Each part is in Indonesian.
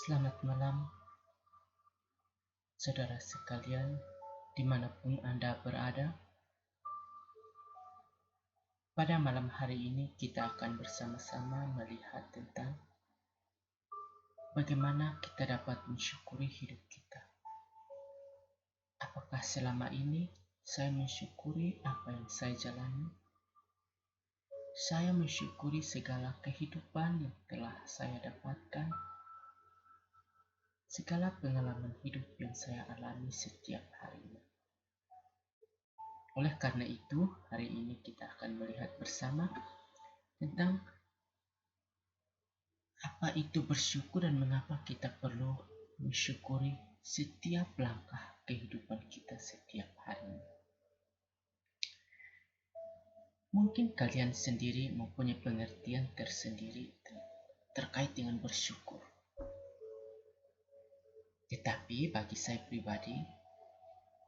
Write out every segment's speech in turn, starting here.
Selamat malam, saudara sekalian, dimanapun Anda berada. Pada malam hari ini kita akan bersama-sama melihat tentang bagaimana kita dapat mensyukuri hidup kita. Apakah selama ini saya mensyukuri apa yang saya jalani? Saya mensyukuri segala kehidupan yang telah saya dapatkan, segala pengalaman hidup yang saya alami setiap harinya. Oleh karena itu, hari ini kita akan melihat bersama tentang apa itu bersyukur dan mengapa kita perlu mensyukuri setiap langkah kehidupan kita setiap hari. Mungkin kalian sendiri mempunyai pengertian tersendiri terkait dengan bersyukur. Tetapi bagi saya pribadi,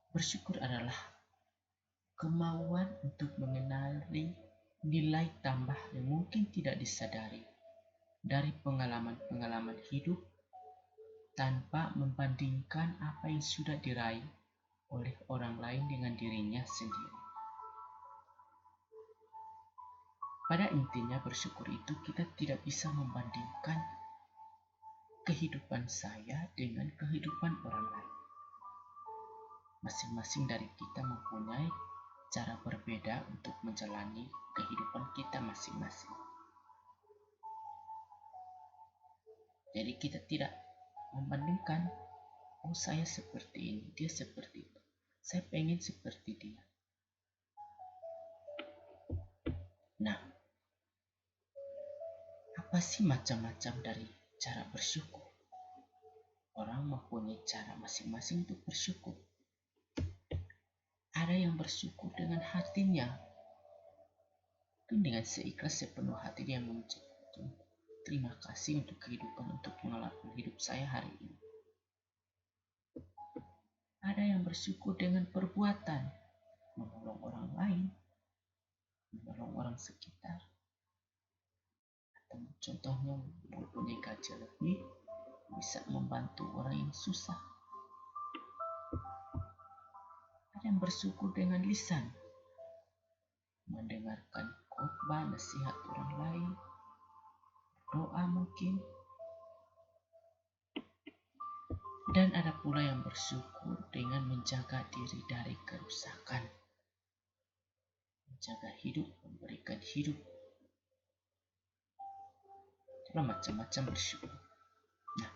bersyukur adalah kemauan untuk mengenali nilai tambah yang mungkin tidak disadari dari pengalaman-pengalaman hidup tanpa membandingkan apa yang sudah diraih oleh orang lain dengan dirinya sendiri. Pada intinya bersyukur itu kita tidak bisa membandingkan kehidupan saya dengan kehidupan orang lain. Masing-masing dari kita mempunyai cara berbeda untuk menjalani kehidupan kita masing-masing. Jadi kita tidak membandingkan, oh saya seperti ini, dia seperti itu. Saya pengen seperti dia. Nah, apa sih macam-macam dari cara bersyukur? Orang mempunyai cara masing-masing untuk bersyukur. Ada yang bersyukur dengan hatinya, dengan seikhlas sepenuh hati dia mengucapkan terima kasih untuk kehidupan, untuk pengalaman hidup saya hari ini. Ada yang bersyukur dengan perbuatan, menolong orang lain, menolong orang sekitar, atau contohnya mempunyai gaji lebih, bisa membantu orang yang susah. Ada yang bersyukur dengan lisan, mendengarkan khotbah, nasihat orang lain, doa mungkin. Dan ada pula yang bersyukur dengan menjaga diri dari kerusakan, menjaga hidup, memberikan hidup. Itulah macam-macam bersyukur. Nah,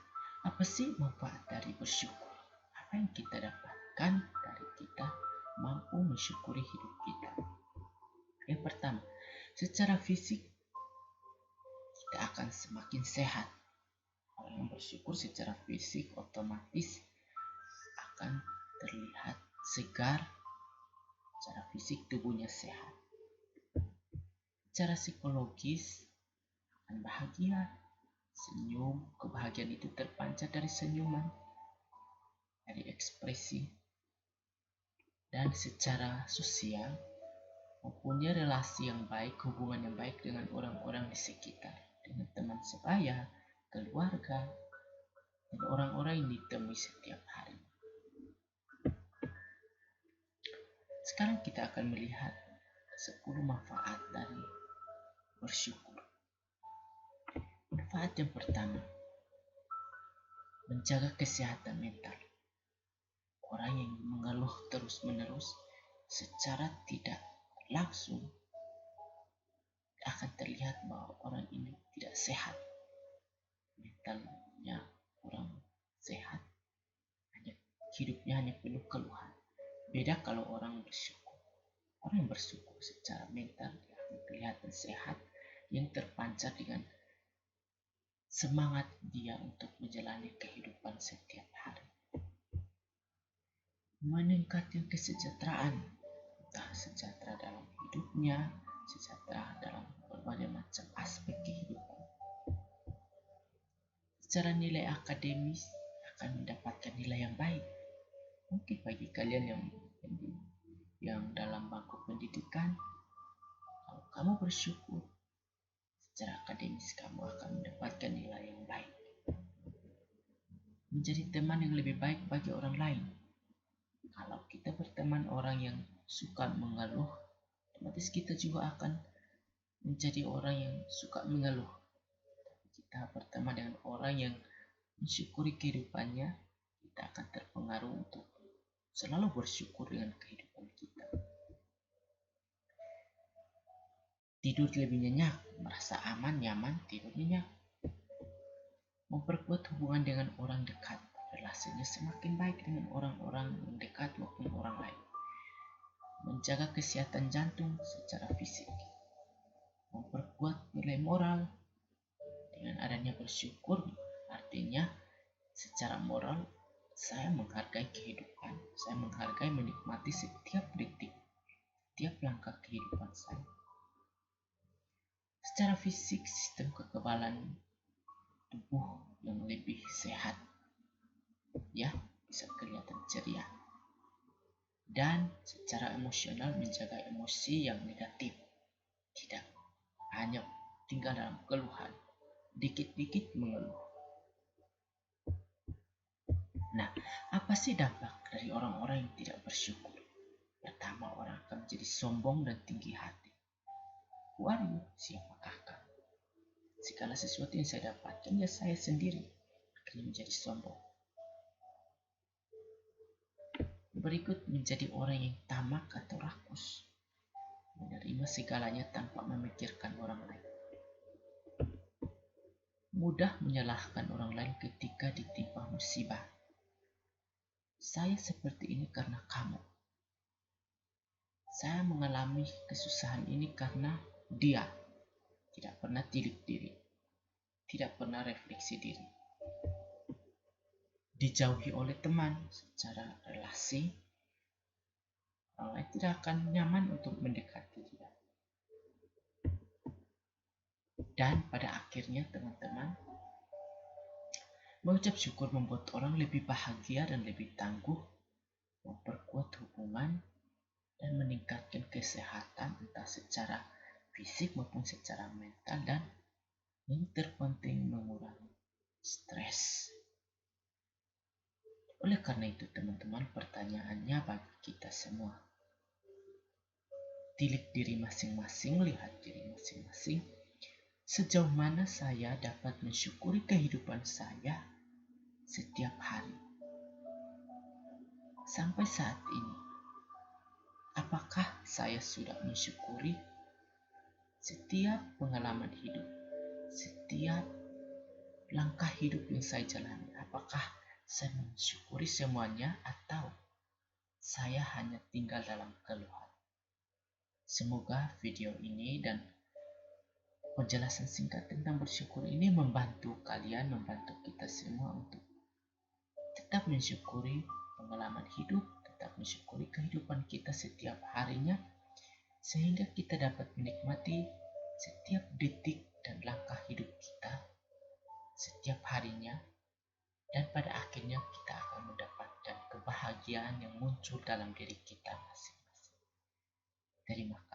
apa sih manfaat dari bersyukur? Apa yang kita dapatkan dari kita mampu mensyukuri hidup kita? Yang pertama, secara fisik kita akan semakin sehat. Orang yang bersyukur secara fisik otomatis akan terlihat segar, secara fisik tubuhnya sehat. Secara psikologis akan bahagia, senyum, kebahagiaan itu terpancar dari senyuman, dari ekspresi. Dan secara sosial mempunyai relasi yang baik, hubungan yang baik dengan orang-orang di sekitar, dengan teman sebaya, keluarga, dan orang-orang yang ditemui setiap hari. Sekarang kita akan melihat 10 manfaat dari bersyukur. Manfaat yang pertama, menjaga kesehatan mental. Orang yang mengeluh terus-menerus secara tidak langsung akan terlihat bahwa orang ini tidak sehat. Mentalnya kurang sehat, hidupnya hanya penuh keluhan. Beda kalau orang bersyukur. Orang yang bersyukur secara mental dia akan kelihatan sehat, yang terpancar dengan semangat dia untuk menjalani kehidupan setiap hari. Meningkatkan kesejahteraan, entah sejahtera dalam hidupnya, sejahtera dalam berbagai macam aspek kehidupan. Secara nilai akademis akan mendapatkan nilai yang baik. Mungkin bagi kalian yang dalam bangku pendidikan, kalau kamu bersyukur, secara akademis kamu akan mendapatkan nilai yang baik. menjadi teman yang lebih baik bagi orang lain. Kalau kita berteman orang yang suka mengeluh, otomatis kita juga akan menjadi orang yang suka mengeluh. Kita berteman dengan orang yang mensyukuri kehidupannya, kita akan terpengaruh untuk selalu bersyukur dengan kehidupan kita. Tidur lebih nyenyak, merasa aman, nyaman, tidur nyenyak. Memperkuat hubungan dengan orang dekat, relasinya semakin baik dengan orang-orang yang dekat maupun orang lain. Menjaga kesehatan jantung secara fisik. Memperkuat nilai moral dengan adanya bersyukur, artinya secara moral saya menghargai kehidupan, saya menghargai menikmati setiap detik, setiap langkah kehidupan saya. Secara fisik, sistem kekebalan tubuh yang lebih sehat, ya, bisa kelihatan ceria. Dan secara emosional menjaga emosi yang negatif, tidak hanya tinggal dalam keluhan, dikit-dikit mengeluh. Nah, apa sih dampak dari orang-orang yang tidak bersyukur? Pertama, orang akan menjadi sombong dan tinggi hati. Waduh, siapakah kamu? Segala sesuatu yang saya dapatkan ya saya sendiri, akhirnya menjadi sombong. Berikut, menjadi orang yang tamak atau rakus, menerima segalanya tanpa memikirkan orang lain. Mudah menyalahkan orang lain ketika ditimpa musibah. Saya seperti ini karena kamu. Saya mengalami kesusahan ini karena dia. Tidak pernah tilik diri, tidak pernah refleksi diri. Dijauhi oleh teman secara relasi, orang lain tidak akan nyaman untuk mendekati dia. Dan pada akhirnya teman-teman, mengucap syukur membuat orang lebih bahagia dan lebih tangguh, memperkuat hubungan, dan meningkatkan kesehatan entah secara fisik maupun secara mental, dan yang terpenting mengurangi stres. Oleh karena itu teman-teman, pertanyaannya bagi kita semua, tilik diri masing-masing, lihat diri masing-masing, sejauh mana saya dapat mensyukuri kehidupan saya setiap hari. Sampai saat ini, apakah saya sudah mensyukuri setiap pengalaman hidup, setiap langkah hidup yang saya jalani? Apakah saya mensyukuri semuanya atau saya hanya tinggal dalam keluhan? Semoga video ini dan penjelasan singkat tentang bersyukur ini membantu kalian, membantu kita semua untuk tetap mensyukuri pengalaman hidup, tetap mensyukuri kehidupan kita setiap harinya, sehingga kita dapat menikmati setiap detik dan langkah hidup kita setiap harinya, dan pada akhirnya kita akan mendapatkan kebahagiaan yang muncul dalam diri kita masing-masing. Terima kasih.